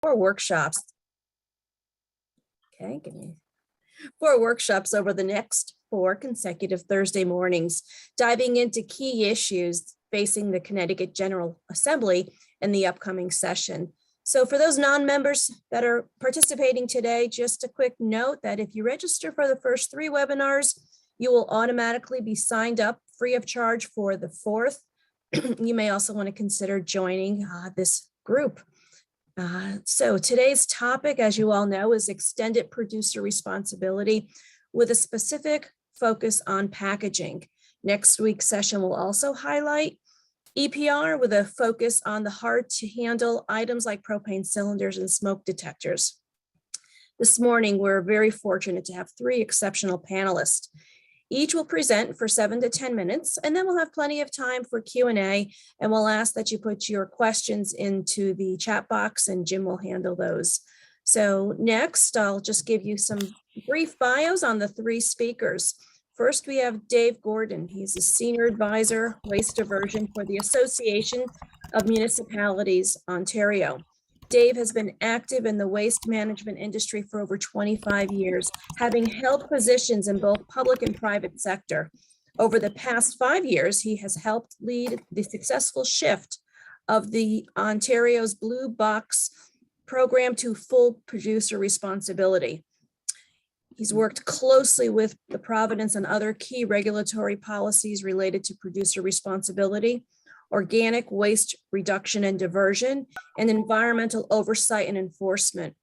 4 workshops. Okay, give me 4 workshops over the next 4 consecutive Thursday mornings, diving into key issues facing the Connecticut General Assembly in the upcoming session. So for those non-members that are participating today, just a quick note that if you register for the first 3 webinars, you will automatically be signed up free of charge for the 4th. You may also want to consider joining this group. So today's topic, as you all know, is extended producer responsibility with a specific focus on packaging. Next week's session will also highlight EPR with a focus on the hard to handle items like propane cylinders and smoke detectors. This morning, we're very fortunate to have 3 exceptional panelists. Each will present for 7 to 10 minutes, and then we'll have plenty of time for Q&A, and we'll ask that you put your questions into the chat box, and Jim will handle those. So next, I'll just give you some brief bios on the 3 speakers. First, we have Dave Gordon. He's a Senior Advisor, Waste Diversion for the Association of Municipalities, Ontario. Dave has been active in the waste management industry for over 25 years, having held positions in both public and private sector. Over the past 5 years, he has helped lead the successful shift of the Ontario's Blue Box program to full producer responsibility. He's worked closely with the Providence and other key regulatory policies related to producer responsibility, organic waste reduction and diversion, and environmental oversight and enforcement.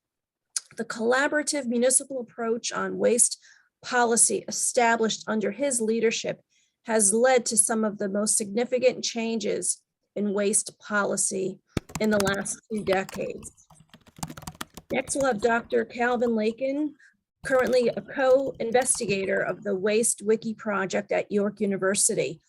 The collaborative municipal approach on waste policy established under his leadership has led to some of the most significant changes in waste policy in the last 2 decades. Next, we'll have Dr. Calvin Lakin, currently a co-investigator of the Waste Wiki project at York University,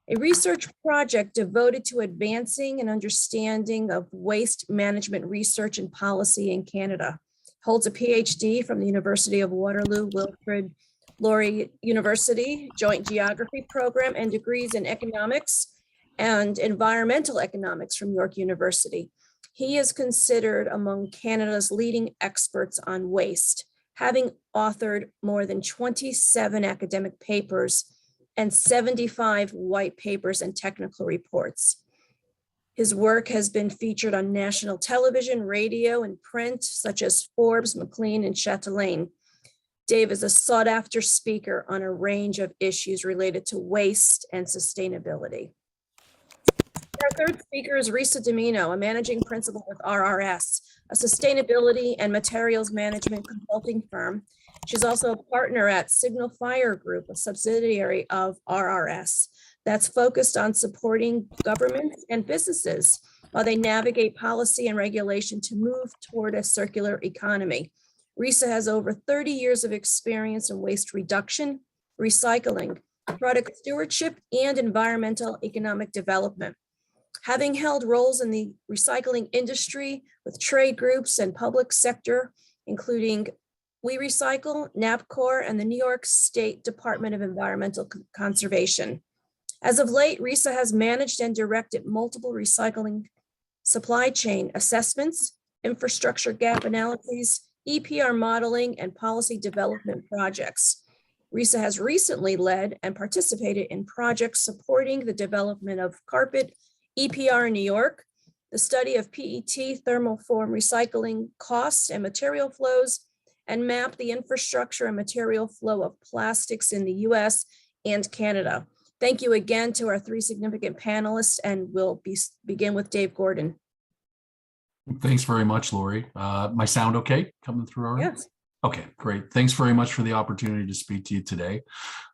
a research project devoted to advancing an understanding of waste management research and policy in Canada. Holds a PhD from the University of Waterloo, Wilfrid Laurier University, Joint Geography Program, and degrees in economics and environmental economics from York University. He is considered among Canada's leading experts on waste, having authored more than 27 academic papers and 75 white papers and technical reports. His work has been featured on national television, radio, and print, such as Forbes, Maclean, and Chatelaine. Dave is a sought-after speaker on a range of issues related to waste and sustainability. Our third speaker is Risa Domino, a managing principal with RRS, a sustainability and materials management consulting firm. She's also a partner at Signal Fire Group, a subsidiary of RRS, that's focused on supporting governments and businesses while they navigate policy and regulation to move toward a circular economy. Risa has over 30 years of experience in waste reduction, recycling, product stewardship, and environmental economic development. Having held roles in the recycling industry with trade groups and public sector, including We Recycle, NAPCOR, and the New York State Department of Environmental Conservation. As of late, Risa has managed and directed multiple recycling supply chain assessments, infrastructure gap analyses, EPR modeling, and policy development projects. Risa has recently led and participated in projects supporting the development of carpet EPR in New York, the study of PET thermoform recycling costs and material flows, and map the infrastructure and material flow of plastics in the US and Canada. Thank you again to our 3 significant panelists, and we'll begin with Dave Gordon. Thanks very much, Lori. My sound okay coming through already? Yes. Okay, great. Thanks very much for the opportunity to speak to you today.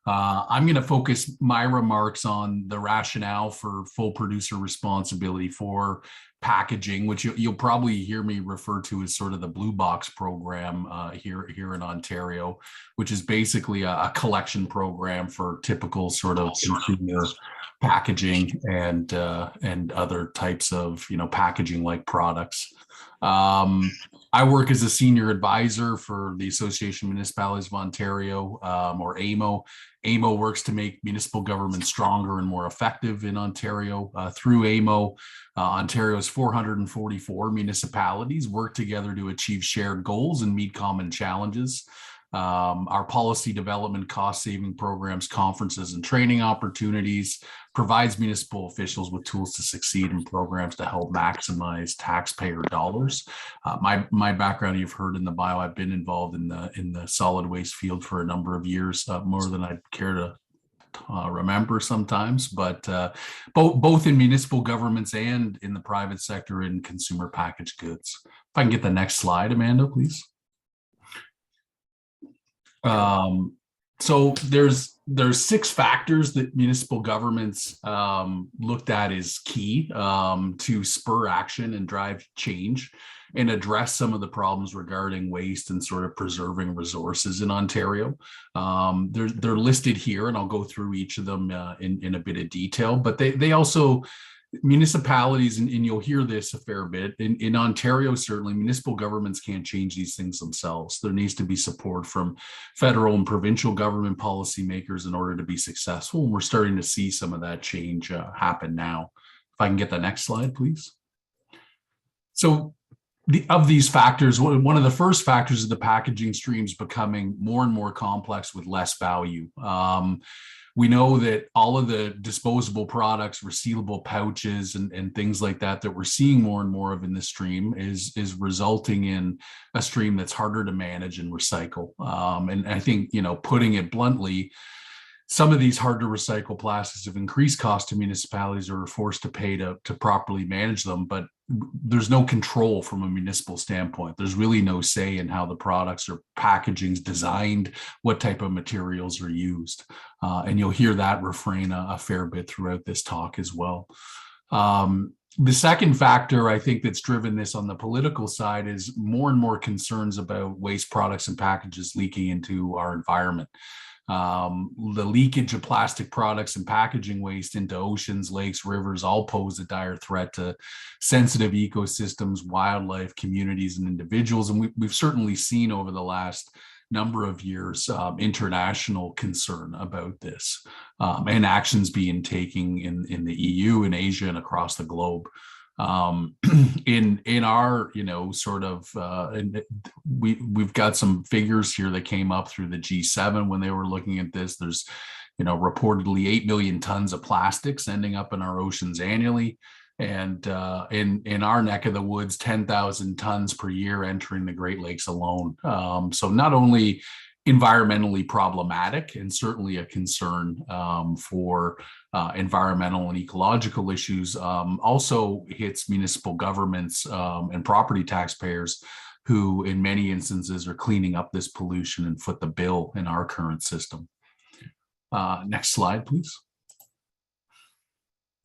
I'm going to focus my remarks on the rationale for full producer responsibility for packaging, which you'll probably hear me refer to as sort of the Blue Box program here in Ontario, which is basically a collection program for typical sort of consumer packaging and other types of packaging like products. I work as a senior advisor for the Association of Municipalities of Ontario, or AMO. AMO works to make municipal government stronger and more effective in Ontario. Through AMO, Ontario's 444 municipalities work together to achieve shared goals and meet common challenges. Our policy development, cost-saving programs, conferences, and training opportunities provides municipal officials with tools to succeed in programs to help maximize taxpayer dollars. My background, you've heard in the bio, I've been involved in the solid waste field for a number of years, more than I'd care to remember sometimes, but both in municipal governments and in the private sector in consumer packaged goods. If I can get the next slide, Amanda, please. So there's 6 factors that municipal governments looked at as key to spur action and drive change and address some of the problems regarding waste and sort of preserving resources in Ontario. They're listed here, and I'll go through each of them in a bit of detail, but they also, municipalities, and you'll hear this a fair bit, in Ontario, certainly municipal governments can't change these things themselves. There needs to be support from federal and provincial government policymakers in order to be successful. And we're starting to see some of that change happen now. If I can get the next slide, please. So of these factors, one of the first factors is the packaging streams becoming more and more complex with less value. We know that all of the disposable products, resealable pouches, and things like that we're seeing more and more of in the stream is resulting in a stream that's harder to manage and recycle. And I think, putting it bluntly, some of these hard to recycle plastics have increased cost to municipalities or are forced to pay to properly manage them, but there's no control from a municipal standpoint. There's really no say in how the products or packaging's designed, what type of materials are used. And you'll hear that refrain a fair bit throughout this talk as well. The second factor, I think, that's driven this on the political side is more and more concerns about waste products and packages leaking into our environment. The leakage of plastic products and packaging waste into oceans, lakes, rivers all pose a dire threat to sensitive ecosystems, wildlife, communities, and individuals. And we've certainly seen over the last number of years international concern about this, and actions being taken in the EU, in Asia, and across the globe. In our, we've got some figures here that came up through the G7 when they were looking at this. There's, reportedly 8 million tons of plastics ending up in our oceans annually. And in our neck of the woods, 10,000 tons per year entering the Great Lakes alone. So not only environmentally problematic and certainly a concern for environmental and ecological issues, also hits municipal governments and property taxpayers who in many instances are cleaning up this pollution and foot the bill in our current system. Next slide, please.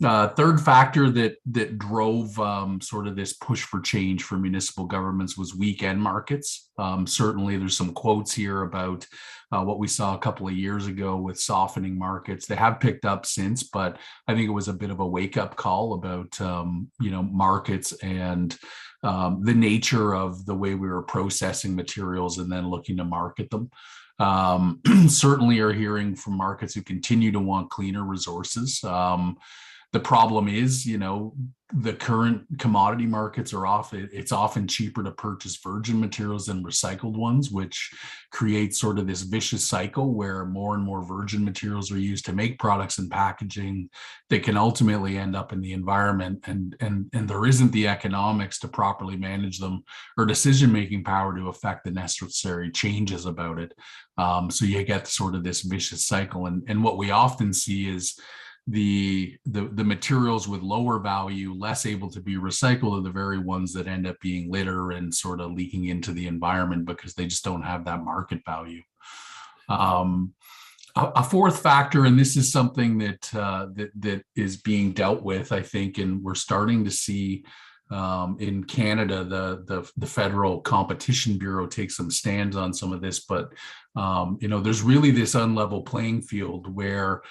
Third factor that drove sort of this push for change for municipal governments was weak end markets. Certainly there's some quotes here about what we saw a couple of years ago with softening markets. They have picked up since, but I think it was a bit of a wake-up call about markets and the nature of the way we were processing materials and then looking to market them. Certainly are hearing from markets who continue to want cleaner resources. The problem is, the current commodity markets are off. It's often cheaper to purchase virgin materials than recycled ones, which creates sort of this vicious cycle where more and more virgin materials are used to make products and packaging that can ultimately end up in the environment. And there isn't the economics to properly manage them or decision-making power to affect the necessary changes about it. So you get sort of this vicious cycle. And what we often see is the materials with lower value, less able to be recycled, are the very ones that end up being litter and sort of leaking into the environment because they just don't have that market value. A fourth factor, and this is something that is being dealt with, I think, and we're starting to see In Canada, the Federal Competition Bureau takes some stands on some of this, but there's really this unlevel playing field where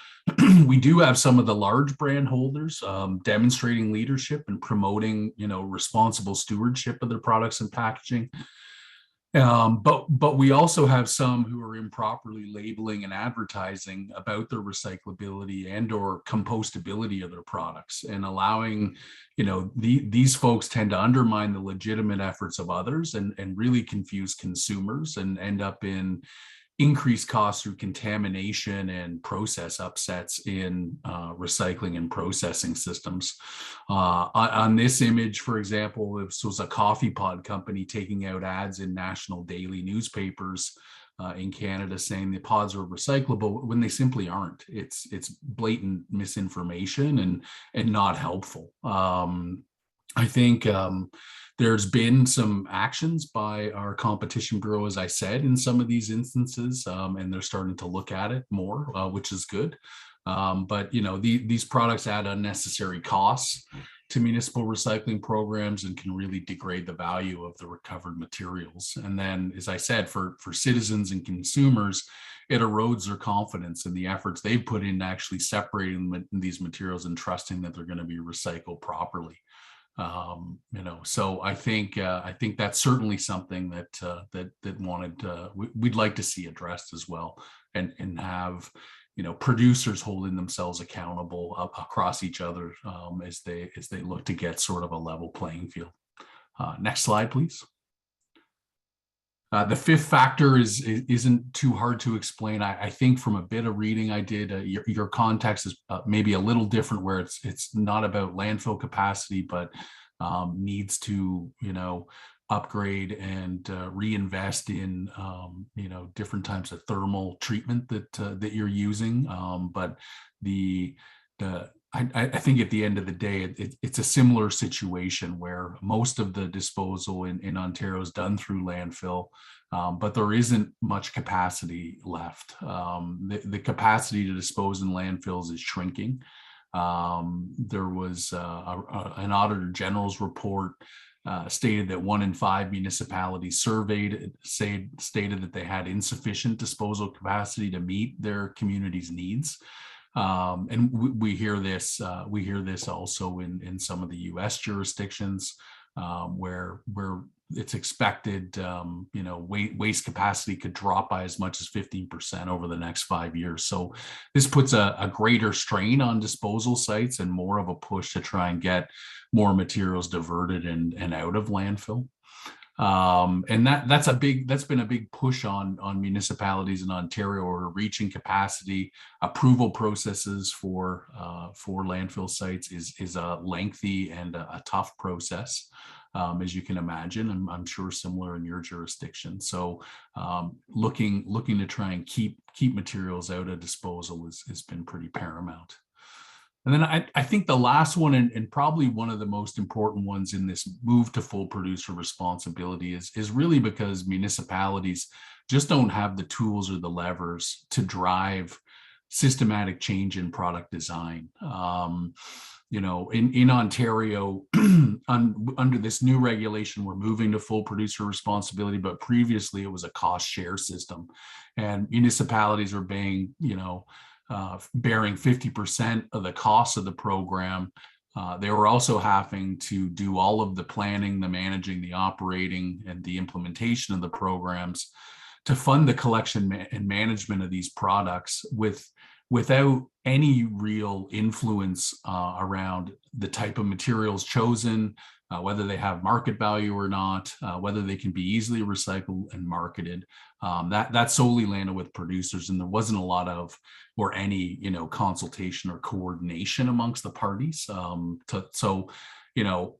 we do have some of the large brand holders demonstrating leadership and promoting, responsible stewardship of their products and packaging. But we also have some who are improperly labeling and advertising about their recyclability and or compostability of their products, and allowing, these folks tend to undermine the legitimate efforts of others and really confuse consumers and end up in increased costs through contamination and process upsets in recycling and processing systems. On this image, for example, this was a coffee pod company taking out ads in national daily newspapers in Canada saying the pods are recyclable when they simply aren't. It's blatant misinformation and not helpful. I think there's been some actions by our competition bureau, as I said, in some of these instances, and they're starting to look at it more, which is good. But these products add unnecessary costs to municipal recycling programs and can really degrade the value of the recovered materials. And then, as I said, for citizens and consumers, it erodes their confidence in the efforts they've put in actually separating these materials and trusting that they're going to be recycled properly. So I think that's certainly something that we'd like to see addressed as well, and have producers holding themselves accountable across each other as they look to get sort of a level playing field. Next slide, please. The fifth factor isn't too hard to explain. I think from a bit of reading I did, your context is maybe a little different, where it's not about landfill capacity, but needs to upgrade and reinvest in different types of thermal treatment that you're using. But I think at the end of the day, it's a similar situation where most of the disposal in Ontario is done through landfill, but there isn't much capacity left. The capacity to dispose in landfills is shrinking. There was an Auditor General's report stated that 1 in 5 municipalities surveyed stated that they had insufficient disposal capacity to meet their community's needs. And we hear this also in some of the U.S. jurisdictions where it's expected, waste capacity could drop by as much as 15% over the next 5 years. So this puts a greater strain on disposal sites and more of a push to try and get more materials diverted and out of landfill. And that's been a big push on municipalities in Ontario, or reaching capacity. Approval processes for landfill sites is a lengthy and a tough process, as you can imagine. I'm sure similar in your jurisdiction. So looking to try and keep materials out of disposal has been pretty paramount. And then I think the last one, and probably one of the most important ones in this move to full producer responsibility, is really because municipalities just don't have the tools or the levers to drive systematic change in product design. In Ontario, under this new regulation, we're moving to full producer responsibility, but previously it was a cost share system, and municipalities are bearing 50% of the cost of the program. They were also having to do all of the planning, the managing, the operating, and the implementation of the programs to fund the collection and management of these products without any real influence around the type of materials chosen, whether they have market value or not, whether they can be easily recycled and marketed. That solely landed with producers, and there wasn't a lot of or any consultation or coordination amongst the parties.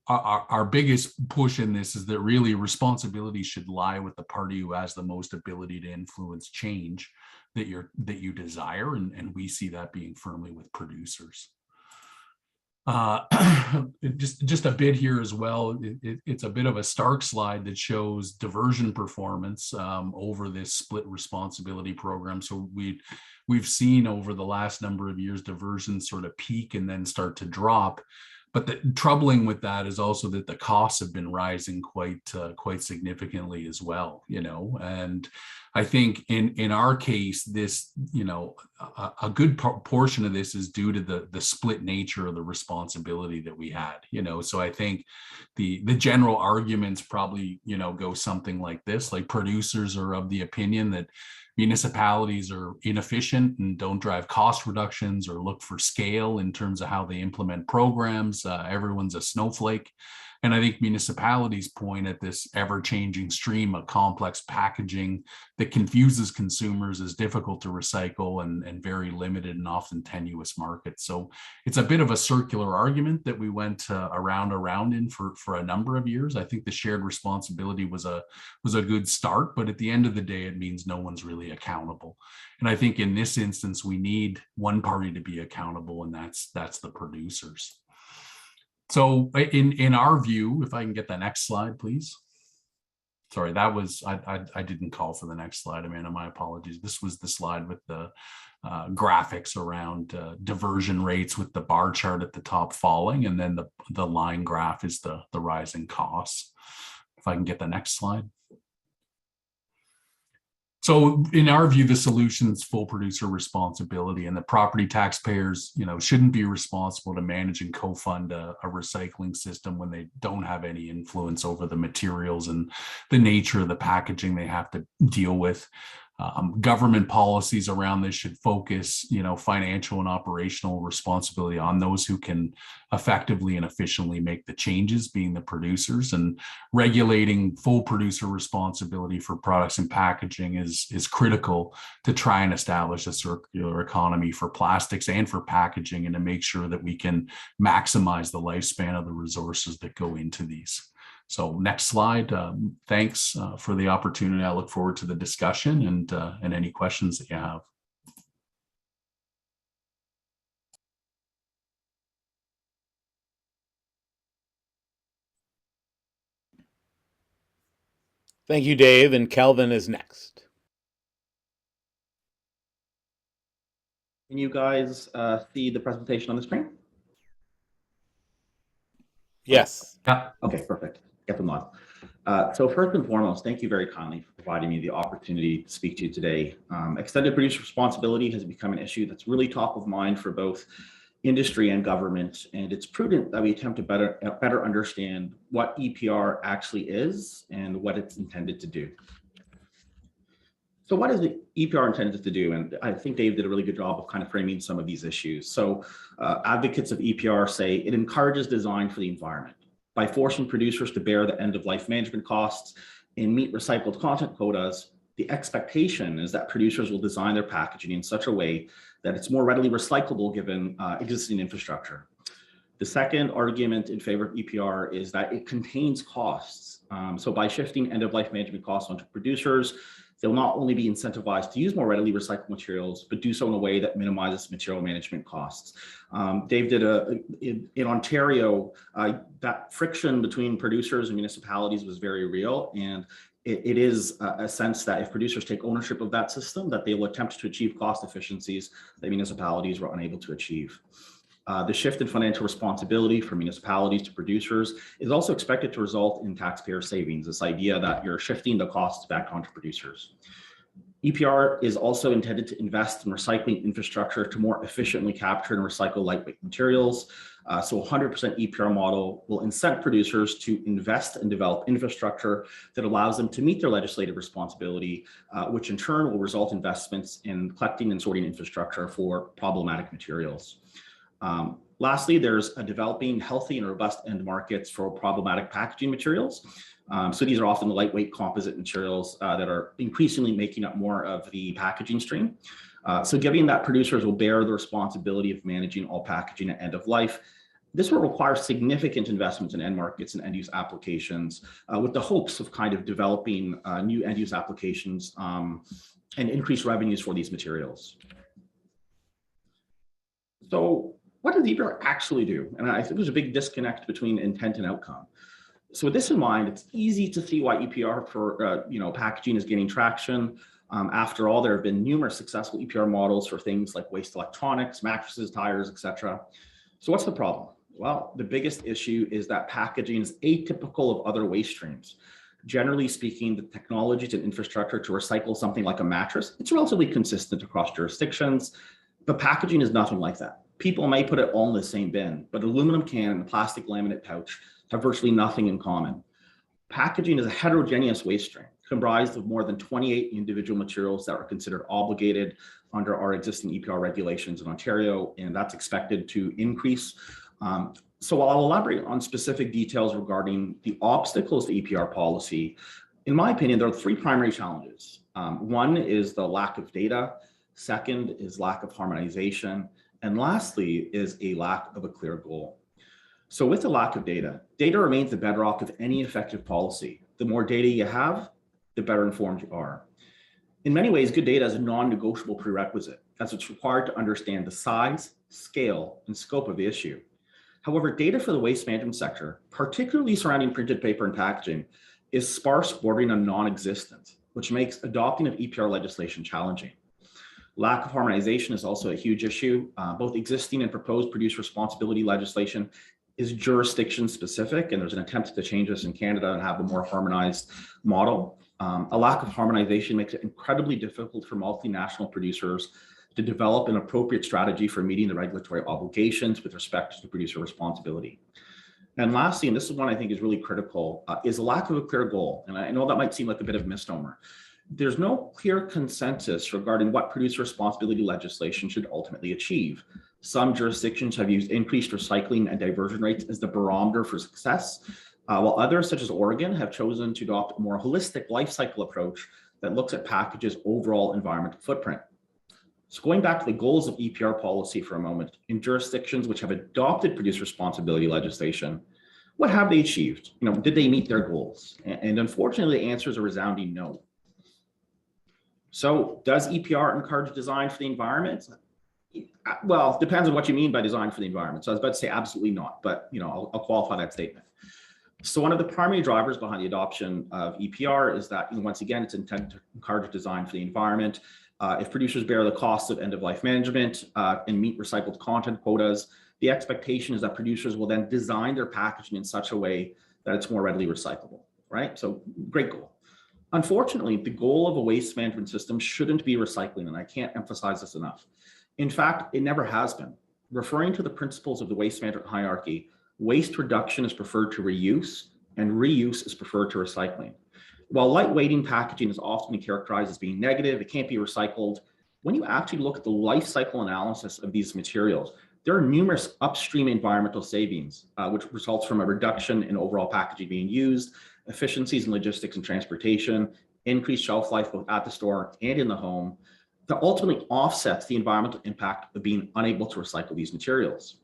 Our biggest push in this is that really responsibility should lie with the party who has the most ability to influence change that you desire, and we see that being firmly with producers. Just a bit here as well. It's a bit of a stark slide that shows diversion performance over this split responsibility program. So we've seen over the last number of years diversions sort of peak and then start to drop. But the troubling with that is also that the costs have been rising quite significantly as well, and I think in our case, this, a good portion of this is due to the split nature of the responsibility that we had, so I think the general arguments probably, go something like this, like producers are of the opinion that municipalities are inefficient and don't drive cost reductions or look for scale in terms of how they implement programs. Everyone's a snowflake. And I think municipalities point at this ever-changing stream of complex packaging that confuses consumers, is difficult to recycle, and very limited and often tenuous markets. So it's a bit of a circular argument that we went around in for a number of years. I think the shared responsibility was a good start, but at the end of the day, it means no one's really accountable. And I think in this instance, we need one party to be accountable, and that's the producers. So in our view, if I can get the next slide, please. Sorry, that was, I didn't call for the next slide, Amanda, my apologies. This was the slide with the graphics around diversion rates with the bar chart at the top falling, and then the line graph is the rising costs. If I can get the next slide. So in our view, the solution is full producer responsibility, and the property taxpayers, shouldn't be responsible to manage and co-fund a recycling system when they don't have any influence over the materials and the nature of the packaging they have to deal with. Government policies around this should focus, financial and operational responsibility on those who can effectively and efficiently make the changes, being the producers, and regulating full producer responsibility for products and packaging is critical to try and establish a circular economy for plastics and for packaging, and to make sure that we can maximize the lifespan of the resources that go into these. So next slide. Thanks for the opportunity. I look forward to the discussion and any questions that you have. Thank you, Dave. And Kelvin is next. Can you guys see the presentation on the screen? Yes. Okay, perfect. Get them on. So first and foremost, thank you very kindly for providing me the opportunity to speak to you today. Extended producer responsibility has become an issue that's really top of mind for both industry and government, and it's prudent that we attempt to better understand what EPR actually is and what it's intended to do. So what is the EPR intended to do? And I think Dave did a really good job of kind of framing some of these issues. So advocates of EPR say it encourages design for the environment by forcing producers to bear the end-of-life management costs and meet recycled content quotas. The expectation is that producers will design their packaging in such a way that it's more readily recyclable given existing infrastructure. The second argument in favor of EPR is that it contains costs. So by shifting end-of-life management costs onto producers, they'll not only be incentivized to use more readily recycled materials, but do so in a way that minimizes material management costs. Dave did in Ontario, that friction between producers and municipalities was very real. And it is a sense that if producers take ownership of that system, that they will attempt to achieve cost efficiencies that municipalities were unable to achieve. The shift in financial responsibility from municipalities to producers is also expected to result in taxpayer savings, this idea that you're shifting the costs back onto producers. EPR is also intended to invest in recycling infrastructure to more efficiently capture and recycle lightweight materials. So 100% EPR model will incent producers to invest and develop infrastructure that allows them to meet their legislative responsibility, which in turn will result in investments in collecting and sorting infrastructure for problematic materials. Lastly, there's a developing healthy and robust end markets for problematic packaging materials. So these are often the lightweight composite materials that are increasingly making up more of the packaging stream. So given that producers will bear the responsibility of managing all packaging at end of life, this will require significant investments in end markets and end use applications with the hopes of kind of developing new end use applications and increase revenues for these materials. So what does EPR actually do? And I think there's a big disconnect between intent and outcome. So with this in mind, it's easy to see why EPR for packaging is gaining traction. After all, there have been numerous successful EPR models for things like waste electronics, mattresses, tires, etc. So what's the problem? Well, the biggest issue is that packaging is atypical of other waste streams. Generally speaking, the technologies and infrastructure to recycle something like a mattress, it's relatively consistent across jurisdictions, but packaging is nothing like that. People may put it all in the same bin, but aluminum can and plastic laminate pouch have virtually nothing in common. Packaging is a heterogeneous waste stream comprised of more than 28 individual materials that are considered obligated under our existing EPR regulations in Ontario, and that's expected to increase. So I'll elaborate on specific details regarding the obstacles to EPR policy. In my opinion, there are three primary challenges. One is the lack of data. Second is lack of harmonization. And lastly is a lack of a clear goal. So with the lack of data, data remains the bedrock of any effective policy. The more data you have, the better informed you are. In many ways, good data is a non-negotiable prerequisite, as it's required to understand the size, scale, and scope of the issue. However, data for the waste management sector, particularly surrounding printed paper and packaging, is sparse, bordering on non-existent, which makes adopting of EPR legislation challenging. Lack of harmonization is also a huge issue. Both existing and proposed producer responsibility legislation is jurisdiction specific, and there's an attempt to change this in Canada and have a more harmonized model. A lack of harmonization makes it incredibly difficult for multinational producers to develop an appropriate strategy for meeting the regulatory obligations with respect to producer responsibility. And lastly, and this is one I think is really critical, is a lack of a clear goal. And I know that might seem like a bit of a misnomer. There's no clear consensus regarding what producer responsibility legislation should ultimately achieve. Some jurisdictions have used increased recycling and diversion rates as the barometer for success, while others, such as Oregon, have chosen to adopt a more holistic life cycle approach that looks at packages' overall environmental footprint. So going back to the goals of EPR policy for a moment, in jurisdictions which have adopted producer responsibility legislation, what have they achieved? Did they meet their goals? And unfortunately, the answer is a resounding no. So does EPR encourage design for the environment? Well, it depends on what you mean by design for the environment. So I was about to say absolutely not, but I'll qualify that statement. So one of the primary drivers behind the adoption of EPR is that, once again, it's intended to encourage design for the environment. If producers bear the cost of end-of-life management and meet recycled content quotas, the expectation is that producers will then design their packaging in such a way that it's more readily recyclable, right? So great goal. Unfortunately, the goal of a waste management system shouldn't be recycling, and I can't emphasize this enough. In fact, it never has been. Referring to the principles of the waste management hierarchy, waste reduction is preferred to reuse, and reuse is preferred to recycling. While lightweighting packaging is often characterized as being negative, it can't be recycled. When you actually look at the life cycle analysis of these materials, there are numerous upstream environmental savings, which results from a reduction in overall packaging being used, efficiencies in logistics and transportation, increased shelf life both at the store and in the home, that ultimately offsets the environmental impact of being unable to recycle these materials.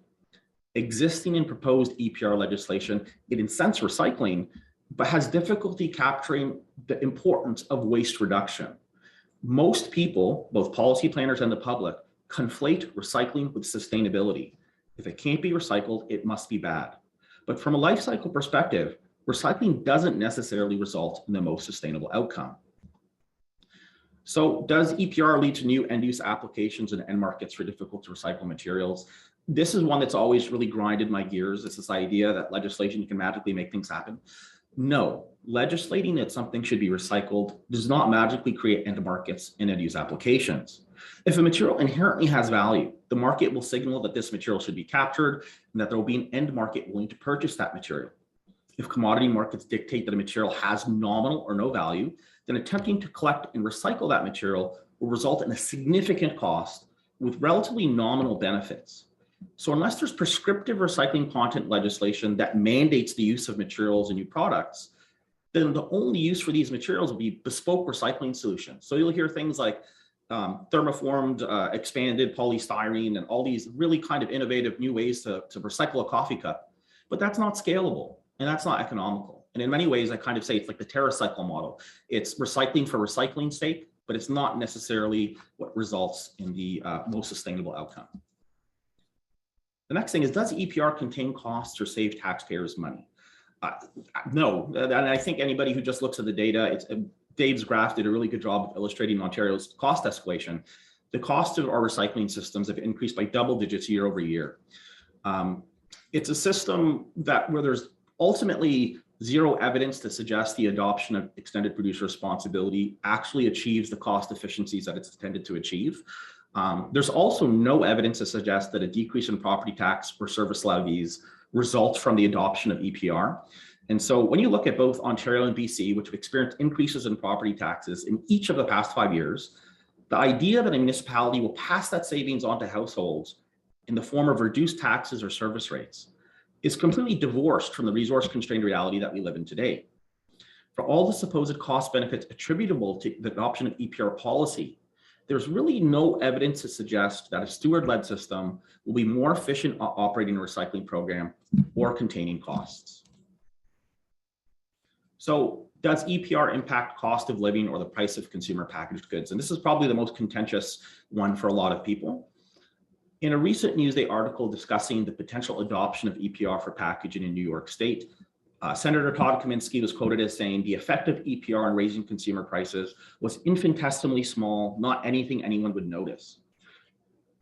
Existing and proposed EPR legislation, it incents recycling, but has difficulty capturing the importance of waste reduction. Most people, both policy planners and the public, conflate recycling with sustainability. If it can't be recycled, it must be bad. But from a life cycle perspective, recycling doesn't necessarily result in the most sustainable outcome. So does EPR lead to new end-use applications and end markets for difficult to recycle materials? This is one that's always really grinded my gears. It's this idea that legislation can magically make things happen. No, legislating that something should be recycled does not magically create end markets and end-use applications. If a material inherently has value, the market will signal that this material should be captured and that there will be an end market willing to purchase that material. If commodity markets dictate that a material has nominal or no value, then attempting to collect and recycle that material will result in a significant cost with relatively nominal benefits. So unless there's prescriptive recycling content legislation that mandates the use of materials and new products, then the only use for these materials will be bespoke recycling solutions. So you'll hear things like thermoformed, expanded polystyrene, and all these really kind of innovative new ways to recycle a coffee cup. But that's not scalable and that's not economical. And in many ways, I kind of say it's like the TerraCycle model. It's recycling for recycling's sake, but it's not necessarily what results in the most sustainable outcome. The next thing is, does EPR contain costs or save taxpayers money? No, and I think anybody who just looks at the data, Dave's graph did a really good job of illustrating Ontario's cost escalation. The cost of our recycling systems have increased by double digits year over year. It's a system where there's ultimately zero evidence to suggest the adoption of extended producer responsibility actually achieves the cost efficiencies that it's intended to achieve. There's also no evidence to suggest that a decrease in property tax or service levies results from the adoption of EPR. And so when you look at both Ontario and BC, which have experienced increases in property taxes in each of the past 5 years, the idea that a municipality will pass that savings on to households in the form of reduced taxes or service rates is completely divorced from the resource-constrained reality that we live in today. For all the supposed cost benefits attributable to the adoption of EPR policy, there's really no evidence to suggest that a steward-led system will be more efficient at operating a recycling program or containing costs. So does EPR impact cost of living or the price of consumer packaged goods? And this is probably the most contentious one for a lot of people. In a recent Newsday article discussing the potential adoption of EPR for packaging in New York State, Senator Todd Kaminsky was quoted as saying the effect of EPR on raising consumer prices was infinitesimally small, not anything anyone would notice.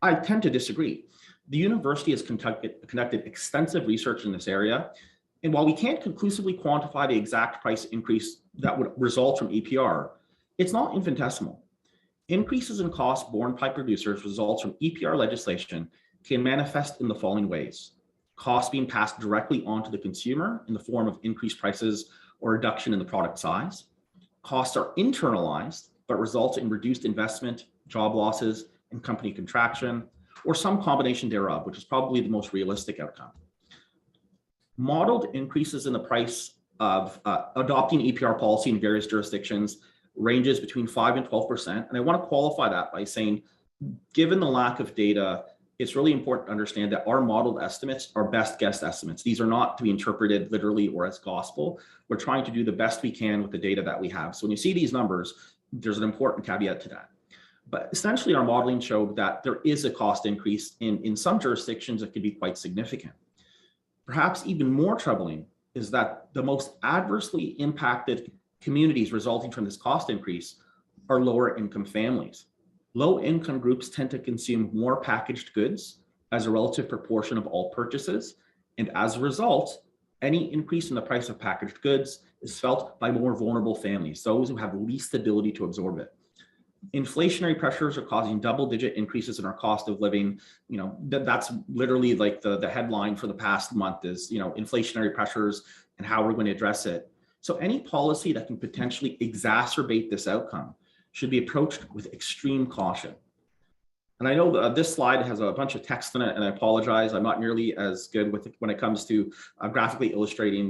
I tend to disagree. The university has conducted extensive research in this area, and while we can't conclusively quantify the exact price increase that would result from EPR, it's not infinitesimal. Increases in costs borne by producers results from EPR legislation can manifest in the following ways. Costs being passed directly onto the consumer in the form of increased prices or reduction in the product size. Costs are internalized, but result in reduced investment, job losses, and company contraction, or some combination thereof, which is probably the most realistic outcome. Modeled increases in the price of adopting EPR policy in various jurisdictions ranges between 5 and 12%. And I want to qualify that by saying, given the lack of data, it's really important to understand that our modeled estimates are best guess estimates. These are not to be interpreted literally or as gospel. We're trying to do the best we can with the data that we have. So when you see these numbers, there's an important caveat to that. But essentially, our modeling showed that there is a cost increase in some jurisdictions that could be quite significant. Perhaps even more troubling is that the most adversely impacted communities resulting from this cost increase are lower income families. Low income groups tend to consume more packaged goods as a relative proportion of all purchases. And as a result, any increase in the price of packaged goods is felt by more vulnerable families, those who have least ability to absorb it. Inflationary pressures are causing double-digit increases in our cost of living. You know, that's literally like the headline for the past month is, you know, inflationary pressures and how we're going to address it. So any policy that can potentially exacerbate this outcome should be approached with extreme caution. And I know this slide has a bunch of text in it, and I apologize. I'm not nearly as good with it when it comes to graphically illustrating,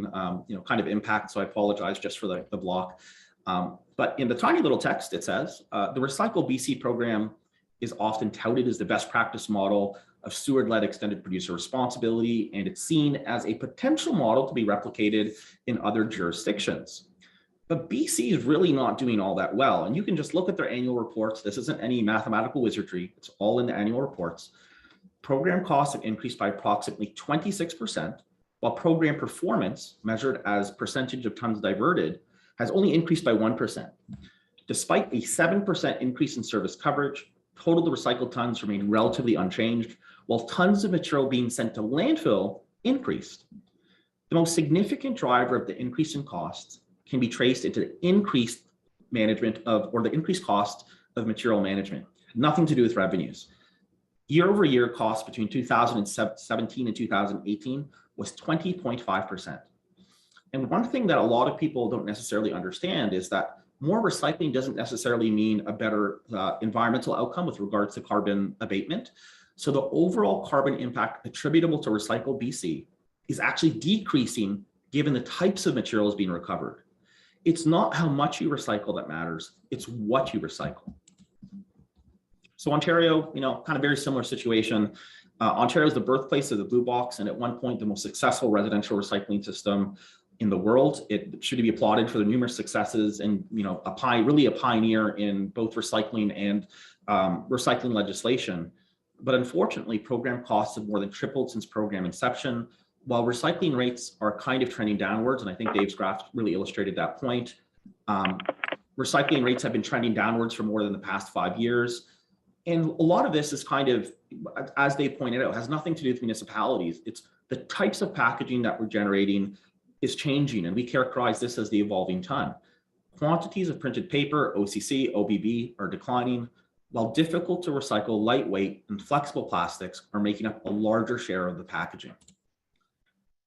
you know, kind of impact. So I apologize just for the block. But in the tiny little text, it says, the Recycle BC program is often touted as the best practice model of steward-led extended producer responsibility, and it's seen as a potential model to be replicated in other jurisdictions. But BC is really not doing all that well, and you can just look at their annual reports. This isn't any mathematical wizardry. It's all in the annual reports. Program costs have increased by approximately 26%, while program performance, measured as percentage of tons diverted, has only increased by 1%. Despite a 7% increase in service coverage, total recycled tons remain relatively unchanged, while tons of material being sent to landfill increased. The most significant driver of the increase in costs can be traced into the increased management of, or the increased cost of material management, nothing to do with revenues. Year over year costs between 2017 and 2018 was 20.5%. And one thing that a lot of people don't necessarily understand is that more recycling doesn't necessarily mean a better environmental outcome with regards to carbon abatement. So the overall carbon impact attributable to Recycle BC is actually decreasing given the types of materials being recovered. It's not how much you recycle that matters, it's what you recycle. So Ontario, you know, kind of very similar situation. Ontario is the birthplace of the blue box, and at one point the most successful residential recycling system in the world. It should be applauded for the numerous successes, and, you know, really a pioneer in both recycling and recycling legislation. But unfortunately, program costs have more than tripled since program inception, while recycling rates are kind of trending downwards. And I think Dave's graph really illustrated that point. Recycling rates have been trending downwards for more than the past 5 years. And a lot of this is kind of, as Dave pointed out, has nothing to do with municipalities. It's the types of packaging that we're generating is changing, and we characterize this as the evolving ton. Quantities of printed paper, OCC, OBB are declining, while difficult to recycle lightweight and flexible plastics are making up a larger share of the packaging.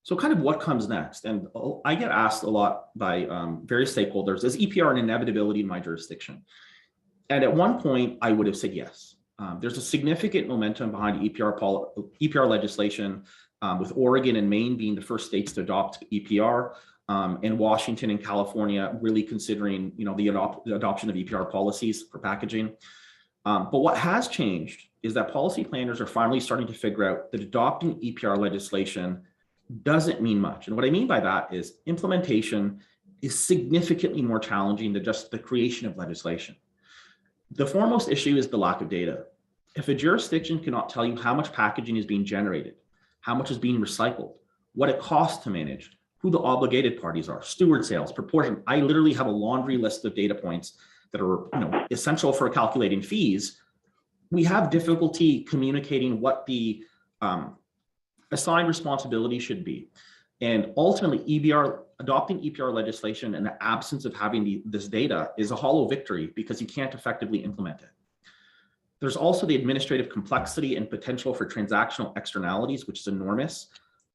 So kind of what comes next? And I get asked a lot by various stakeholders, is EPR an inevitability in my jurisdiction? And at one point, I would have said yes. There's a significant momentum behind EPR legislation, with Oregon and Maine being the first states to adopt EPR, and Washington and California really considering, the adoption of EPR policies for packaging. But what has changed is that policy planners are finally starting to figure out that adopting EPR legislation doesn't mean much. And what I mean by that is implementation is significantly more challenging than just the creation of legislation. The foremost issue is the lack of data. If a jurisdiction cannot tell you how much packaging is being generated, how much is being recycled, what it costs to manage, who the obligated parties are, steward sales, proportion. I literally have a laundry list of data points that are essential for calculating fees. We have difficulty communicating what the assigned responsibility should be. And ultimately, adopting EPR legislation in the absence of having this data is a hollow victory because you can't effectively implement it. There's also the administrative complexity and potential for transactional externalities, which is enormous.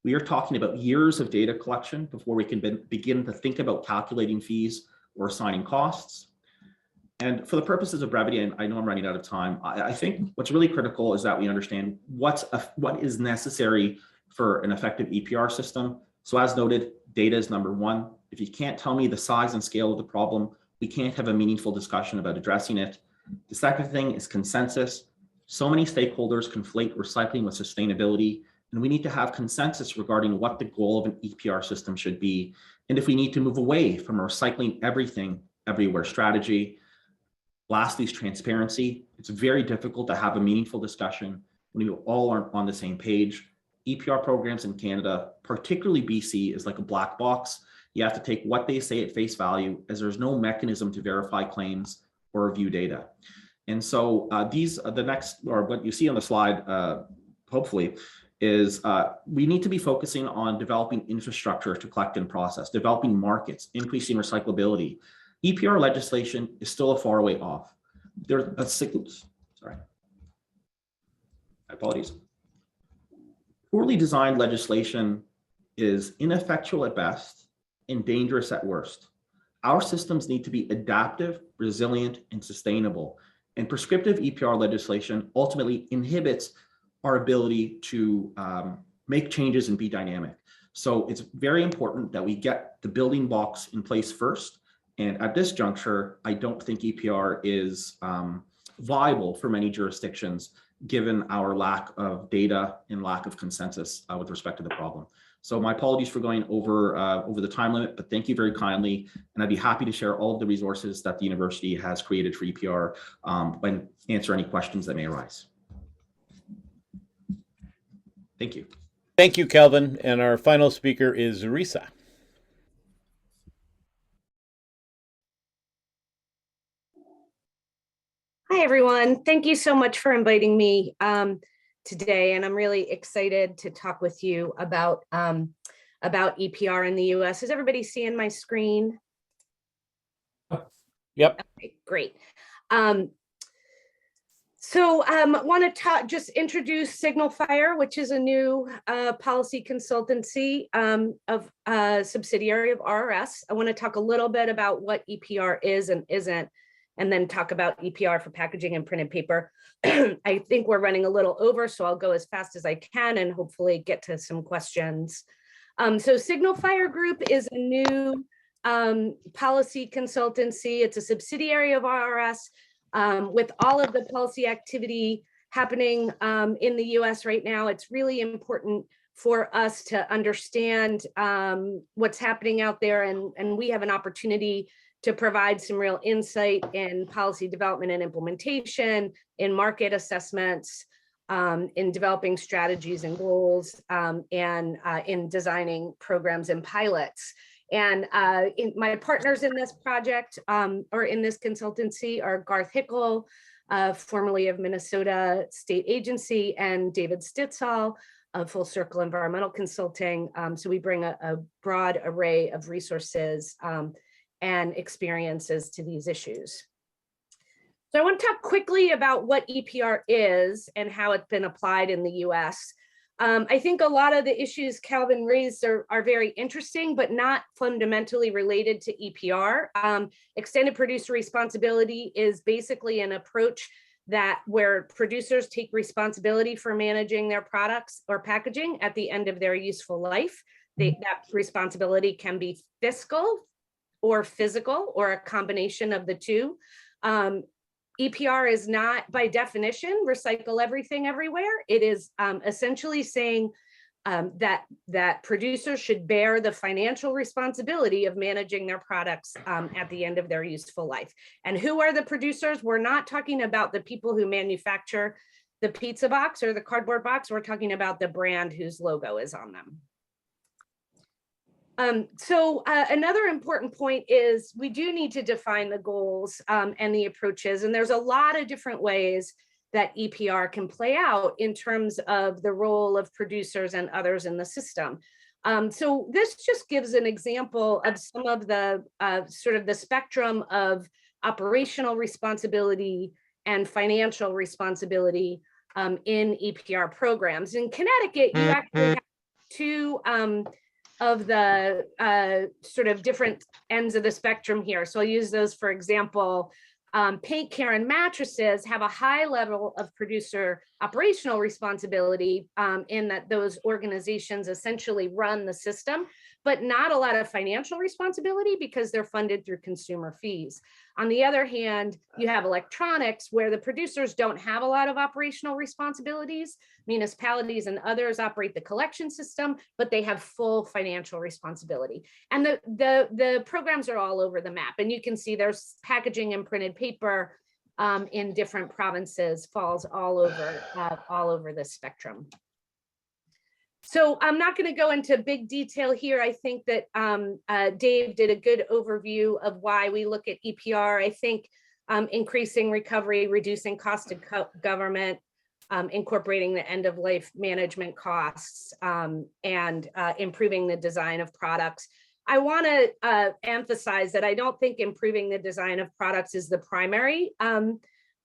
We are talking about years of data collection before we can begin to think about calculating fees or assigning costs. And for the purposes of brevity, and I know I'm running out of time, I think what's really critical is that we understand what is necessary for an effective EPR system. So as noted, data is number one. If you can't tell me the size and scale of the problem, we can't have a meaningful discussion about addressing it. The second thing is consensus. So many stakeholders conflate recycling with sustainability, and we need to have consensus regarding what the goal of an EPR system should be, and if we need to move away from a recycling everything, everywhere strategy. Lastly is transparency. It's very difficult to have a meaningful discussion when you all aren't on the same page. EPR programs in Canada, particularly BC, is like a black box. You have to take what they say at face value, as there's no mechanism to verify claims or review data. And so what you see on the slide, hopefully, is we need to be focusing on developing infrastructure to collect and process, developing markets, increasing recyclability. EPR legislation is still a far way off. There's a sorry, apologies. Poorly designed legislation is ineffectual at best and dangerous at worst. Our systems need to be adaptive, resilient, and sustainable. And prescriptive EPR legislation ultimately inhibits our ability to make changes and be dynamic. So it's very important that we get the building blocks in place first. And at this juncture, I don't think EPR is viable for many jurisdictions, given our lack of data and lack of consensus with respect to the problem. So my apologies for going over the time limit, but thank you very kindly. And I'd be happy to share all of the resources that the university has created for EPR and answer any questions that may arise. Thank you. Thank you, Kelvin. And our final speaker is Risa. Hi, everyone. Thank you so much for inviting me today. And I'm really excited to talk with you about EPR in the US. Is everybody seeing my screen? Yep. Okay, great. So want to just introduce Signal Fire, which is a new policy consultancy of a subsidiary of RRS. I want to talk a little bit about what EPR is and isn't, and then talk about EPR for packaging and printed paper. I think we're running a little over, so I'll go as fast as I can and hopefully get to some questions. So Signal Fire Group is a new policy consultancy. It's a subsidiary of RRS with all of the policy activity happening in the US right now. It's really important for us to understand what's happening out there, and we have an opportunity to provide some real insight in policy development and implementation, in market assessments, in developing strategies and goals, and in designing programs and pilots. And my partners in this project or in this consultancy are Garth Hickel, formerly of Minnesota State Agency, and David Stitzall, of Full Circle Environmental Consulting. So we bring a broad array of resources and experiences to these issues. So I want to talk quickly about what EPR is and how it's been applied in the US. I think a lot of the issues Calvin raised are very interesting, but not fundamentally related to EPR. Extended producer responsibility is basically an approach where producers take responsibility for managing their products or packaging at the end of their useful life. That responsibility can be fiscal or physical or a combination of the two. EPR is not, by definition, recycle everything everywhere. It is essentially saying that producers should bear the financial responsibility of managing their products at the end of their useful life. And who are the producers? We're not talking about the people who manufacture the pizza box or the cardboard box. We're talking about the brand whose logo is on them. Another important point is we do need to define the goals and the approaches, and there's a lot of different ways that EPR can play out in terms of the role of producers and others in the system. So this just gives an example of some of the sort of the spectrum of operational responsibility and financial responsibility in EPR programs. In Connecticut, you actually have two of the sort of different ends of the spectrum here. So I'll use those for example. Paint care and mattresses have a high level of producer operational responsibility in that those organizations essentially run the system, but not a lot of financial responsibility because they're funded through consumer fees. On the other hand, you have electronics where the producers don't have a lot of operational responsibilities. Municipalities and others operate the collection system, but they have full financial responsibility. And the programs are all over the map. And you can see there's packaging and printed paper in different provinces, falls all over the spectrum. So I'm not going to go into big detail here. I think that Dave did a good overview of why we look at EPR. I think increasing recovery, reducing cost of government, incorporating the end of life management costs, and improving the design of products. I want to emphasize that I don't think improving the design of products is the primary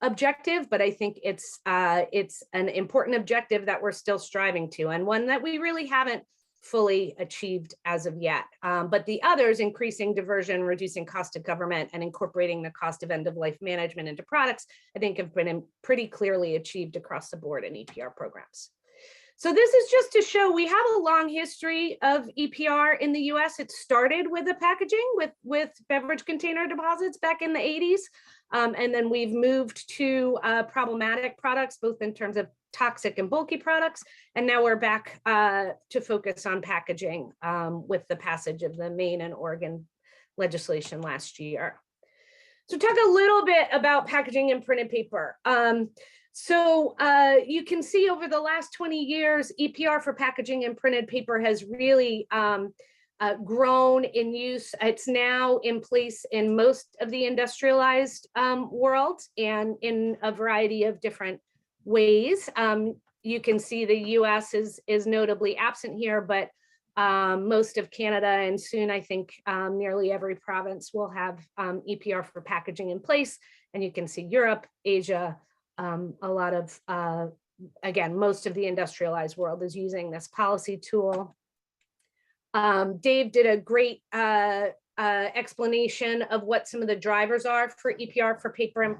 objective, but I think it's an important objective that we're still striving to, and one that we really haven't fully achieved as of yet. But the others, increasing diversion, reducing cost of government, and incorporating the cost of end-of-life management into products, I think have been pretty clearly achieved across the board in EPR programs. So this is just to show we have a long history of EPR in the US. It started with the packaging with beverage container deposits back in the 80s. And then we've moved to problematic products, both in terms of toxic and bulky products. And now we're back to focus on packaging with the passage of the Maine and Oregon legislation last year. So talk a little bit about packaging and printed paper. So you can see over the last 20 years, EPR for packaging and printed paper has really grown in use. It's now in place in most of the industrialized world and in a variety of different ways. You can see the US is notably absent here, but most of Canada and soon I think nearly every province will have EPR for packaging in place. And you can see Europe, Asia, a lot of, again, most of the industrialized world is using this policy tool. Dave did a great explanation of what some of the drivers are for EPR for paper and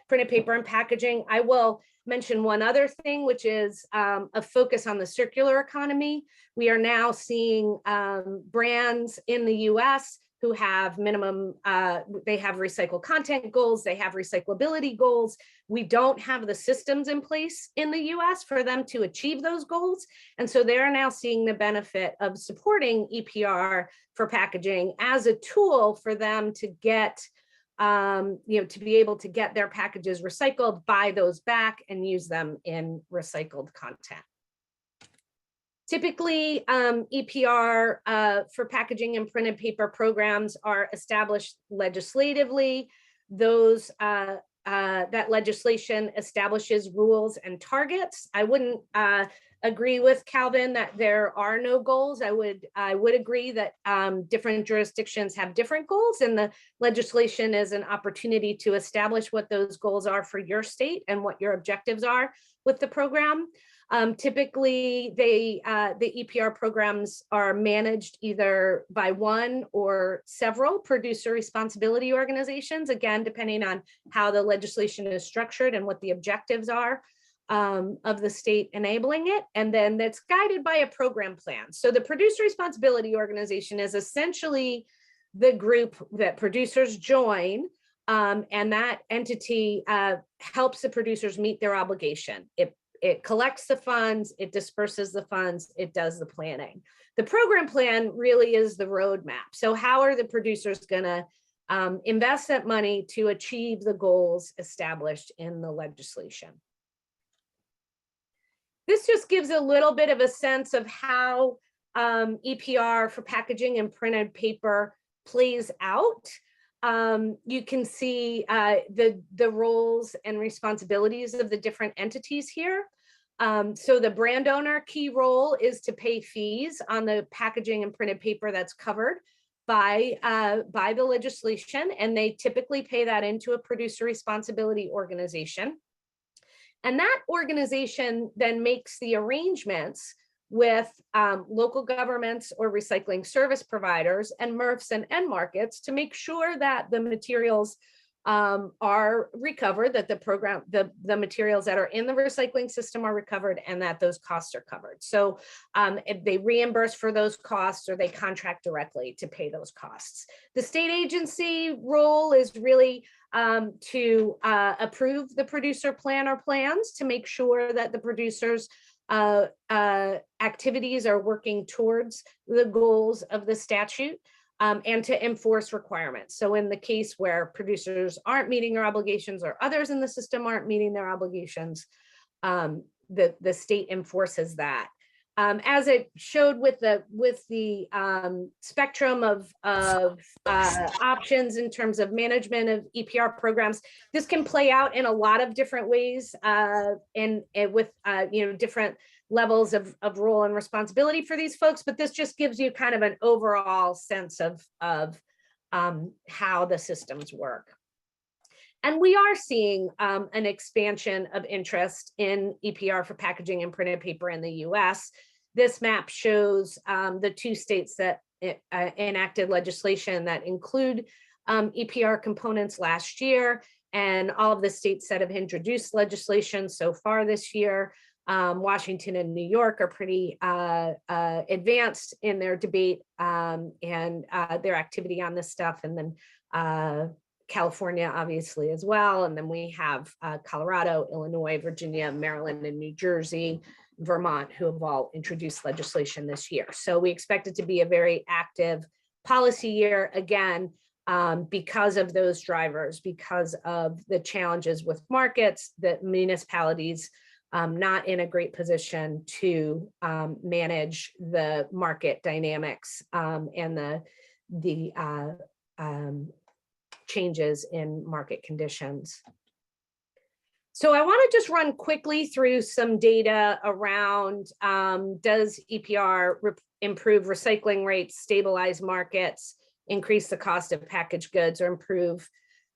printed paper and packaging. I will mention one other thing, which is a focus on the circular economy. We are now seeing brands in the US who have minimum, they have recycled content goals, they have recyclability goals. We don't have the systems in place in the US for them to achieve those goals. And so they're now seeing the benefit of supporting EPR for packaging as a tool for them to get, to be able to get their packages recycled, buy those back and use them in recycled content. Typically, EPR for packaging and printed paper programs are established legislatively. Those that legislation establishes rules and targets. I wouldn't agree with Calvin that there are no goals. I would agree that different jurisdictions have different goals, and the legislation is an opportunity to establish what those goals are for your state and what your objectives are with the program. Typically, the EPR programs are managed either by one or several producer responsibility organizations, again, depending on how the legislation is structured and what the objectives are of the state enabling it. And then that's guided by a program plan. So the producer responsibility organization is essentially the group that producers join, and that entity helps the producers meet their obligation. It collects the funds, it disperses the funds, it does the planning. The program plan really is the roadmap. So how are the producers gonna invest that money to achieve the goals established in the legislation? This just gives a little bit of a sense of how EPR for packaging and printed paper plays out. You can see the roles and responsibilities of the different entities here. So the brand owner key role is to pay fees on the packaging and printed paper that's covered by the legislation, and they typically pay that into a producer responsibility organization. And that organization then makes the arrangements with local governments or recycling service providers and MRFs and end markets to make sure that the materials are recovered, that the materials that are in the recycling system are recovered, and that those costs are covered. So if they reimburse for those costs, or they contract directly to pay those costs. The state agency role is really to approve the producer plan or plans to make sure that the producers activities are working towards the goals of the statute, and to enforce requirements. So in the case where producers aren't meeting their obligations, or others in the system aren't meeting their obligations, the state enforces that. As it showed with the spectrum of options in terms of management of EPR programs, this can play out in a lot of different ways, and with different levels of role and responsibility for these folks. But this just gives you kind of an overall sense of how the systems work. And we are seeing an expansion of interest in EPR for packaging and printed paper in the US. This map shows the 2 states that enacted legislation that include EPR components last year, and all of the states that have introduced legislation so far this year. Washington and New York are pretty advanced in their debate and their activity on this stuff. And then California, obviously, as well. And then we have Colorado, Illinois, Virginia, Maryland, and New Jersey, Vermont, who have all introduced legislation this year. So we expect it to be a very active policy year, again, because of those drivers, because of the challenges with markets, that municipalities not in a great position to manage the market dynamics and the changes in market conditions. So I want to just run quickly through some data around does EPR improve recycling rates, stabilize markets, increase the cost of packaged goods, or improve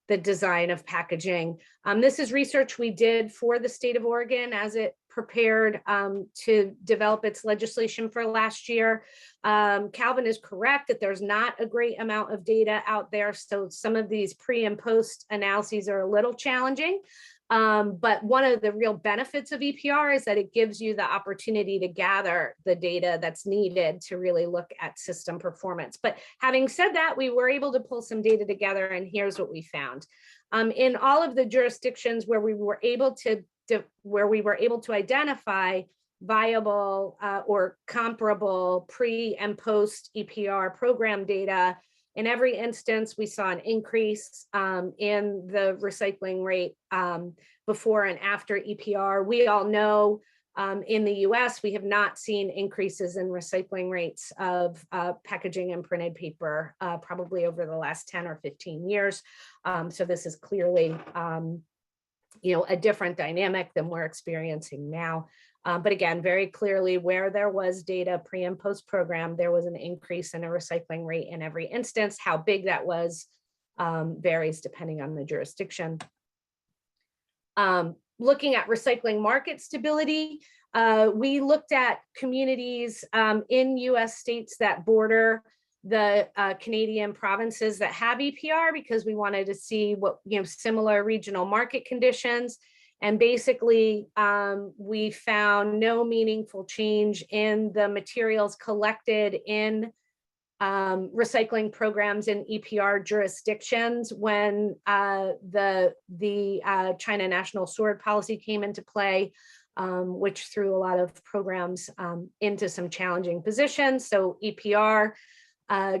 the design of packaging. This is research we did for the state of Oregon as it prepared to develop its legislation for last year. Calvin is correct that there's not a great amount of data out there, so some of these pre and post analyses are a little challenging. But one of the real benefits of EPR is that it gives you the opportunity to gather the data that's needed to really look at system performance. But having said that, we were able to pull some data together, and here's what we found. In all of the jurisdictions where we were able to identify viable or comparable pre and post EPR program data, in every instance, we saw an increase in the recycling rate before and after EPR. We all know in the US, we have not seen increases in recycling rates of packaging and printed paper probably over the last 10 or 15 years. So this is clearly a different dynamic than we're experiencing now. But again, very clearly where there was data pre and post program, there was an increase in a recycling rate in every instance. How big that was varies depending on the jurisdiction. Looking at recycling market stability, we looked at communities in US states that border the Canadian provinces that have EPR, because we wanted to see what, similar regional market conditions. And basically, we found no meaningful change in the materials collected in recycling programs in EPR jurisdictions when the China National Sword Policy came into play, which threw a lot of programs into some challenging positions. So EPR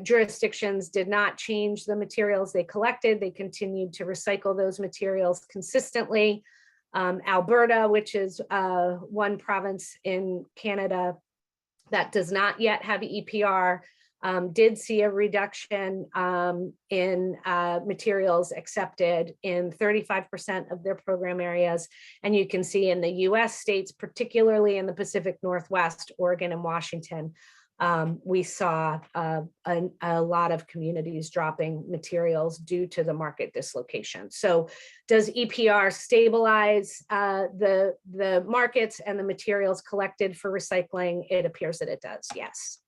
jurisdictions did not change the materials they collected. They continued to recycle those materials consistently. Alberta, which is one province in Canada that does not yet have EPR, did see a reduction in materials accepted in 35% of their program areas. And you can see in the US states, particularly in the Pacific Northwest, Oregon and Washington, we saw a lot of communities dropping materials due to the market dislocation. So does EPR stabilize the markets and the materials collected for recycling? It appears that it does, yes.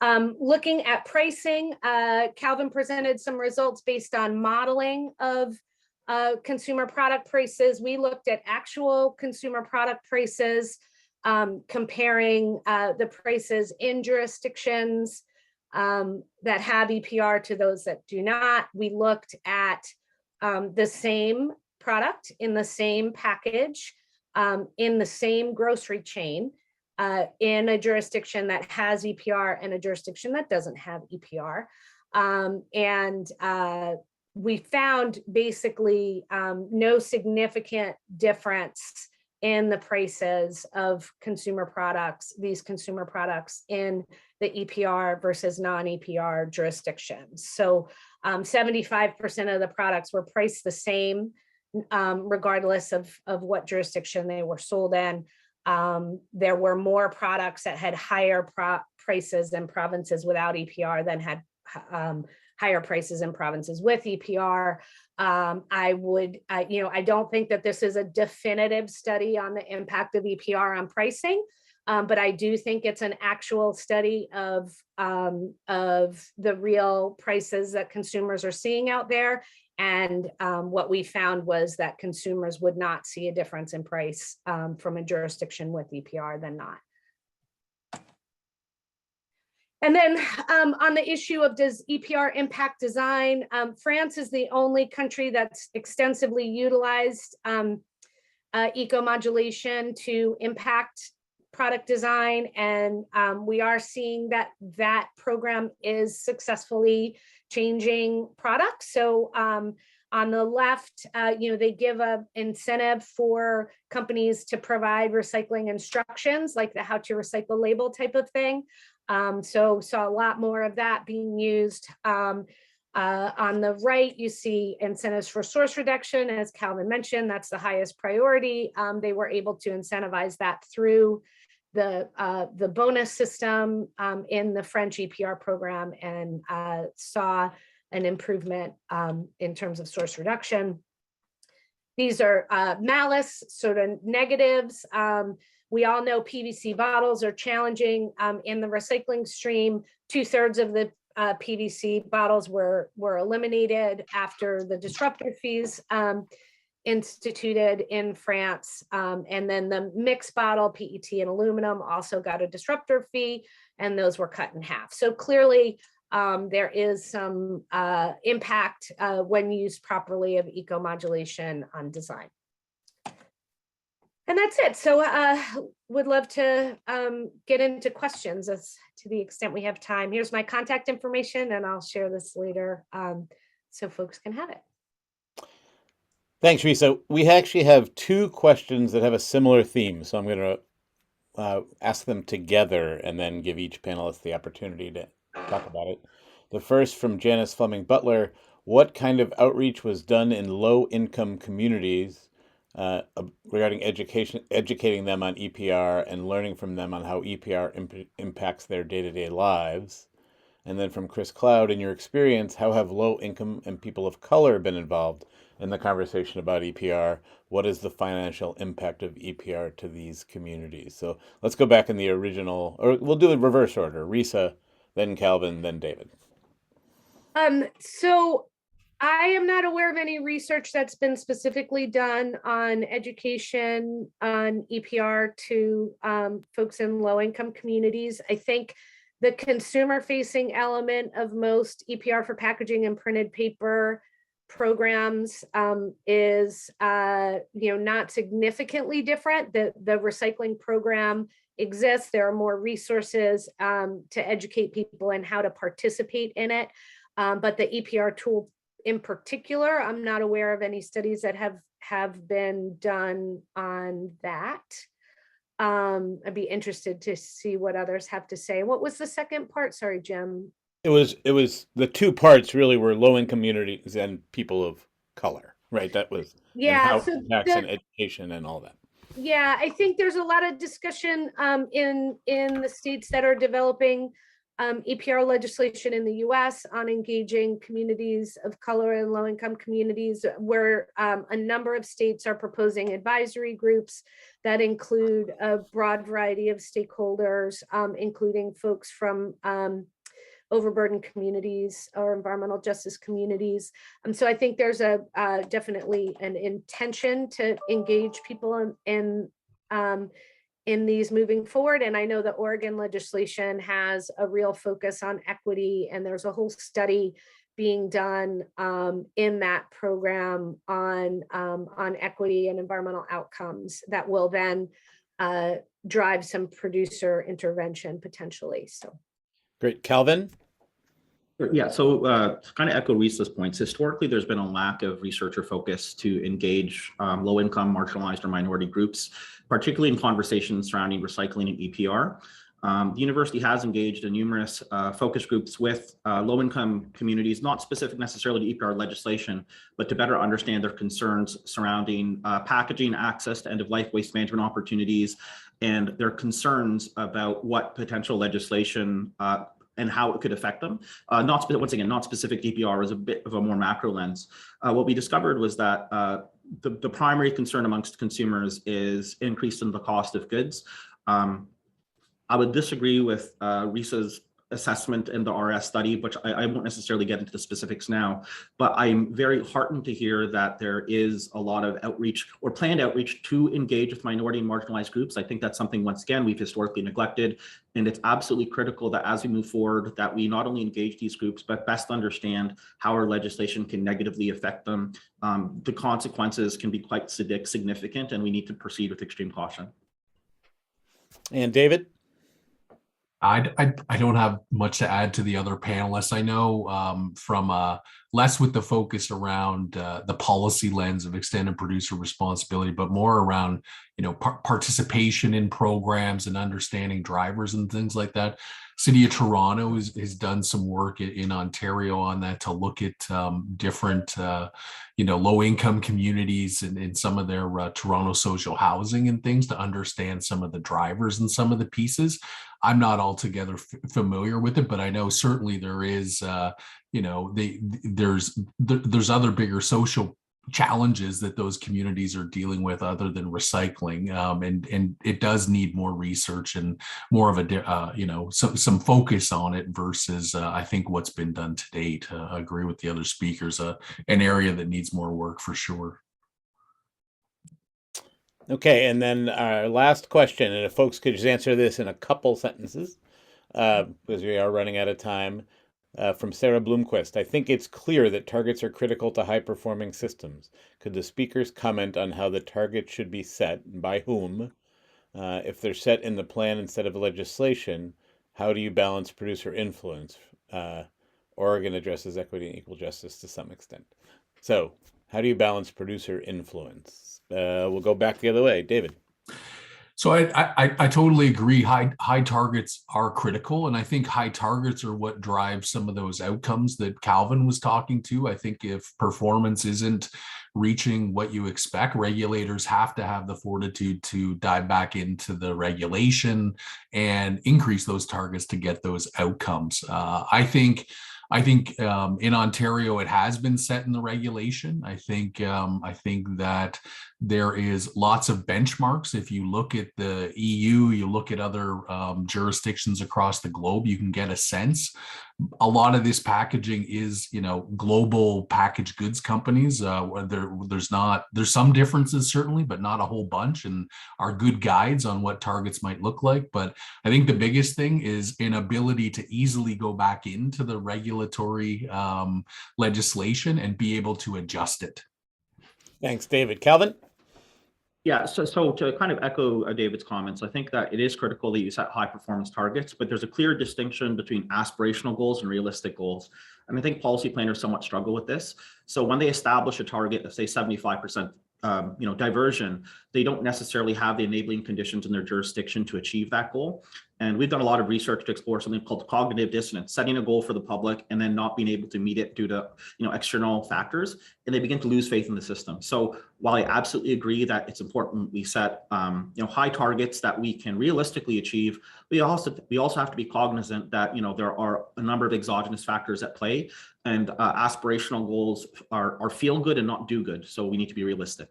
Looking at pricing, Calvin presented some results based on modeling of consumer product prices. We looked at actual consumer product prices, comparing the prices in jurisdictions that have EPR to those that do not. We looked at the same product in the same package in the same grocery chain in a jurisdiction that has EPR and a jurisdiction that doesn't have EPR. We found basically no significant difference in the prices of consumer products, these consumer products in the EPR versus non-EPR jurisdictions. So 75% of the products were priced the same, regardless of what jurisdiction they were sold in. There were more products that had higher prices in provinces without EPR than had higher prices in provinces with EPR. I don't think that this is a definitive study on the impact of EPR on pricing, but I do think it's an actual study of the real prices that consumers are seeing out there. And what we found was that consumers would not see a difference in price from a jurisdiction with EPR than not. And then on the issue of does EPR impact design, France is the only country that's extensively utilized eco-modulation to impact product design. And we are seeing that that program is successfully changing products. So on the left, they give an incentive for companies to provide recycling instructions, like the how to recycle label type of thing. So saw a lot more of that being used. On the right, you see incentives for source reduction. As Calvin mentioned, that's the highest priority. They were able to incentivize that through the bonus system in the French EPR program, and saw an improvement in terms of source reduction. These are malice sort of negatives. We all know PVC bottles are challenging in the recycling stream. 2/3 of the PVC bottles were eliminated after the disruptor fees instituted in France. And then the mixed bottle, PET and aluminum, also got a disruptor fee, and those were cut in half. So clearly there is some impact when used properly of eco-modulation on design. And that's it. So would love to get into questions as to the extent we have time. Here's my contact information, and I'll share this later so folks can have it. Thanks, Risa. We actually have two questions that have a similar theme, so I'm going to ask them together and then give each panelist the opportunity to talk about it. The first from Janice Fleming Butler: what kind of outreach was done in low-income communities regarding educating them on EPR and learning from them on how EPR impacts their day-to-day lives. And then from Chris Cloud, in your experience, how have low income and people of color been involved in the conversation about EPR? What is the financial impact of EPR to these communities? So let's go back in the original, or we'll do it reverse order. Risa, then Calvin, then David. So I am not aware of any research that's been specifically done on education on EPR to folks in low-income communities. I think the consumer-facing element of most EPR for packaging and printed paper programs is not significantly different. The recycling program exists. There are more resources to educate people in how to participate in it. But the EPR tool in particular, I'm not aware of any studies that have been done on that. I'd be interested to see what others have to say. What was the second part? Sorry, Jim. It was the two parts really were low-income communities and people of color, right? That was and how it impacts in education and all that. Yeah, I think there's a lot of discussion in the states that are developing EPR legislation in the US on engaging communities of color and low-income communities, where a number of states are proposing advisory groups that include a broad variety of stakeholders, including folks from overburdened communities or environmental justice communities. So I think there's a definitely an intention to engage people in these moving forward. And I know that Oregon legislation has a real focus on equity, and there's a whole study being done in that program on equity and environmental outcomes that will then drive some producer intervention potentially. So. Great. Calvin? Yeah, so to kind of echo Risa's points, historically, there's been a lack of researcher focus to engage low-income, marginalized, or minority groups, particularly in conversations surrounding recycling and EPR. The university has engaged in numerous focus groups with low-income communities, not specific necessarily to EPR legislation, but to better understand their concerns surrounding packaging, access to end-of-life waste management opportunities, and their concerns about what potential legislation and how it could affect them. Once again, not specific to EPR, is a bit of a more macro lens. What we discovered was that the primary concern amongst consumers is increase in the cost of goods. I would disagree with Risa's assessment in the RS study, which I won't necessarily get into the specifics now, but I'm very heartened to hear that there is a lot of outreach or planned outreach to engage with minority and marginalized groups. I think that's something, once again, we've historically neglected, and it's absolutely critical that as we move forward, that we not only engage these groups, but best understand how our legislation can negatively affect them. The consequences can be quite significant, and we need to proceed with extreme caution. And David? I don't have much to add to the other panelists. I know from less with the focus around the policy lens of extended producer responsibility, but more around participation in programs and understanding drivers and things like that. City of Toronto has done some work in Ontario on that to look at different low-income communities and in some of their Toronto social housing and things to understand some of the drivers and some of the pieces. I'm not altogether familiar with it, but I know certainly there is, there's other bigger social challenges that those communities are dealing with other than recycling, and it does need more research and more of a some focus on it versus I think what's been done to date. I agree with the other speakers, an area that needs more work for sure. Okay, and then our last question, and if folks could just answer this in a couple sentences, because we are running out of time, from Sarah Bloomquist. I think it's clear that targets are critical to high-performing systems. Could the speakers comment on how the targets should be set, and by whom? If they're set in the plan instead of legislation, how do you balance producer influence? Oregon addresses equity and equal justice to some extent. So how do you balance producer influence? We'll go back the other way. David. So I totally agree. High targets are critical, and I think high targets are what drive some of those outcomes that Calvin was talking to. I think if performance isn't reaching what you expect, regulators have to have the fortitude to dive back into the regulation and increase those targets to get those outcomes. I think in Ontario it has been set in the regulation. I think that there is lots of benchmarks. If you look at the EU, you look at other jurisdictions across the globe, you can get a sense. A lot of this packaging is, global packaged goods companies. There's some differences certainly, but not a whole bunch, and are good guides on what targets might look like. But I think the biggest thing is an ability to easily go back into the regulatory legislation and be able to adjust it. Thanks, David. Calvin? Yeah, so to kind of echo David's comments, I think that it is critical that you set high performance targets, but there's a clear distinction between aspirational goals and realistic goals. And I think policy planners somewhat struggle with this. So when they establish a target of say 75% diversion, they don't necessarily have the enabling conditions in their jurisdiction to achieve that goal. And we've done a lot of research to explore something called cognitive dissonance, setting a goal for the public and then not being able to meet it due to external factors, and they begin to lose faith in the system. So while I absolutely agree that it's important we set high targets that we can realistically achieve, we also have to be cognizant that there are a number of exogenous factors at play, and aspirational goals are feel good and not do good. So we need to be realistic.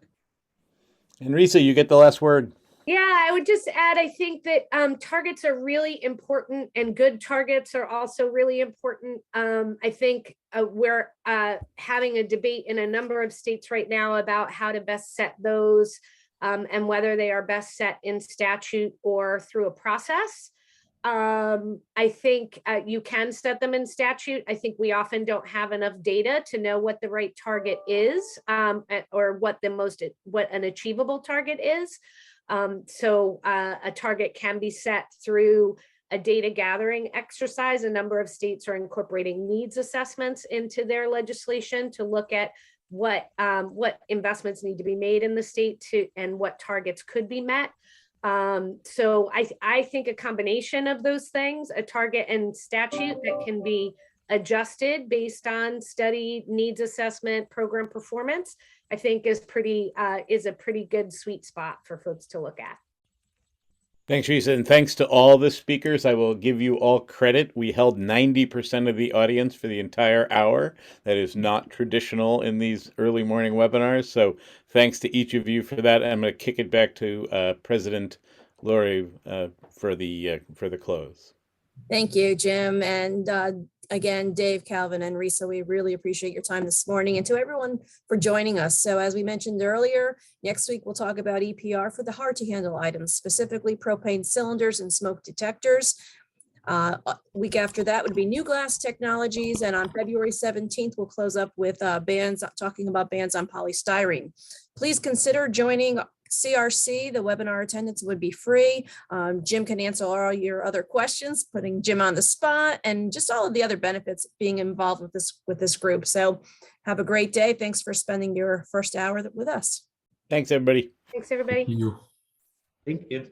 And Risa, you get the last word. Yeah, I would just add, I think that targets are really important, and good targets are also really important. I think we're having a debate in a number of states right now about how to best set those and whether they are best set in statute or through a process. I think you can set them in statute. I think we often don't have enough data to know what the right target is or what an achievable target is. So a target can be set through a data gathering exercise. A number of states are incorporating needs assessments into their legislation to look at what investments need to be made in the state and what targets could be met. So I think a combination of those things, a target and statute that can be adjusted based on study needs assessment, program performance, I think is a pretty good sweet spot for folks to look at. Thanks, Risa, and thanks to all the speakers. I will give you all credit. We held 90% of the audience for the entire hour. That is not traditional in these early morning webinars. So thanks to each of you for that. I'm going to kick it back to President Laurie for the close. Thank you, Jim. And again, Dave, Calvin, and Risa, we really appreciate your time this morning, and to everyone for joining us. So as we mentioned earlier, next week we'll talk about EPR for the hard to handle items, specifically propane cylinders and smoke detectors. Week after that would be new glass technologies. And on February 17th, we'll close up with talking about bans on polystyrene. Please consider joining CRC. The webinar attendance would be free. Jim can answer all your other questions, putting Jim on the spot, and just all of the other benefits of being involved with this group. So have a great day. Thanks for spending your first hour with us. Thanks, everybody. Thanks, everybody. Thank you. Thank you.